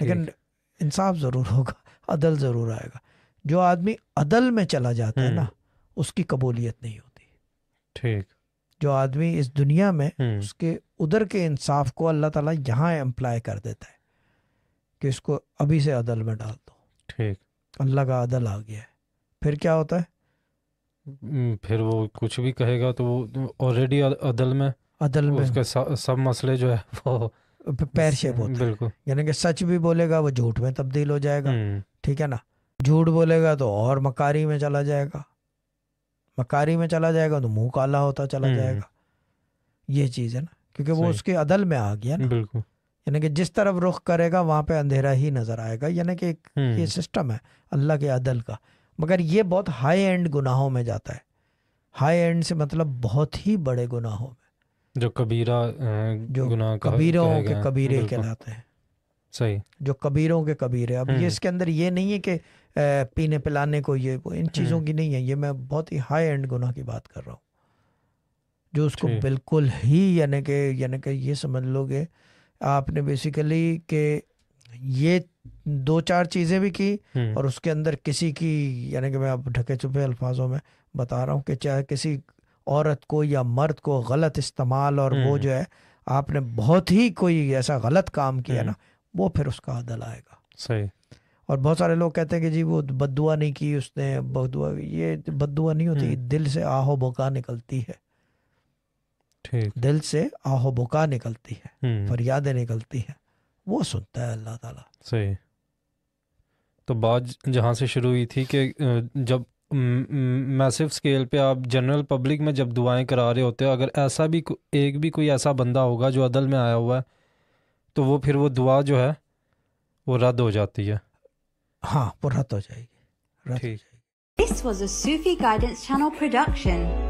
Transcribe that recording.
لیکن انصاف ضرور ہوگا، عدل ضرور آئے گا. جو آدمی عدل میں چلا جاتا ہے نا اس کی قبولیت نہیں ہوتی. ٹھیک. جو آدمی اس دنیا میں اس کے ادھر کے انصاف کو اللہ تعالیٰ یہاں امپلائی کر دیتا ہے کہ اس کو ابھی سے عدل میں ڈال دو. ٹھیک. اللہ کا عدل آ گیا ہے. پھر کیا ہوتا ہے؟ پھر وہ کچھ بھی کہے گا تو وہ آلریڈی عدل میں اس کے سب مسئلے جو ہے وہ پیر شیپ ہوتا ہے. بالکل. یعنی کہ سچ بھی بولے گا وہ جھوٹ میں تبدیل ہو جائے گا. ٹھیک ہے نا. جھوٹ بولے گا تو اور مکاری میں چلا جائے گا، مکاری میں چلا جائے گا تو منہ کالا ہوتا چلا جائے گا. یہ چیز ہے نا، کیونکہ وہ اس کے عدل میں آ گیا نا. بالکل. یعنی کہ جس طرف رخ کرے گا وہاں پہ اندھیرا ہی نظر آئے گا. یعنی کہ یہ سسٹم ہے اللہ کے عدل کا. مگر یہ بہت ہائی اینڈ گناہوں میں جاتا ہے. ہائی اینڈ سے مطلب بہت ہی بڑے گناہوں میں، جو کبیرہ گناہ کبیروں کے کبیرے کہلاتے ہیں. صحیح. جو کبیروں کے کبیرے. اب یہ اس کے اندر یہ نہیں ہے کہ پینے پلانے کو یہ ان چیزوں کی نہیں ہے. یہ میں بہت ہی ہائی اینڈ گناہ کی بات کر رہا ہوں جو اس کو بالکل ہی یعنی کہ یہ سمجھ لو گے آپ نے بیسیکلی کہ یہ 2-4 چیزیں بھی کی اور اس کے اندر کسی کی یعنی کہ میں اب ڈھکے چھپے الفاظوں میں بتا رہا ہوں کہ چاہے کسی عورت کو یا مرد کو غلط استعمال اور وہ جو ہے آپ نے بہت ہی کوئی ایسا غلط کام کیا نا وہ پھر اس کا عدل آئے گا. صحیح. اور بہت سارے لوگ کہتے ہیں کہ جی وہ بد دعا نہیں کی اس نے، بد دعا. یہ بد دعا نہیں ہوتی، دل سے آہو بکا نکلتی ہے. دل سے آہو بکا نکلتی ہے، فریادیں نکلتی ہیں، وہ سنتا ہے اللہ تعالیٰ. صحیح. تو بات جہاں سے شروع ہوئی تھی کہ جب میسو اسکیل پہ آپ جنرل پبلک میں جب دعائیں کرا رہے ہوتے ہو، اگر ایسا بھی ایک بھی کوئی ایسا بندہ ہوگا جو عدل میں آیا ہوا ہے تو وہ پھر وہ دعا جو ہے وہ رد ہو جاتی ہے. ہاں وہ رد ہو جائے گی. ٹھیک. This was a Sufi Guidance Channel production.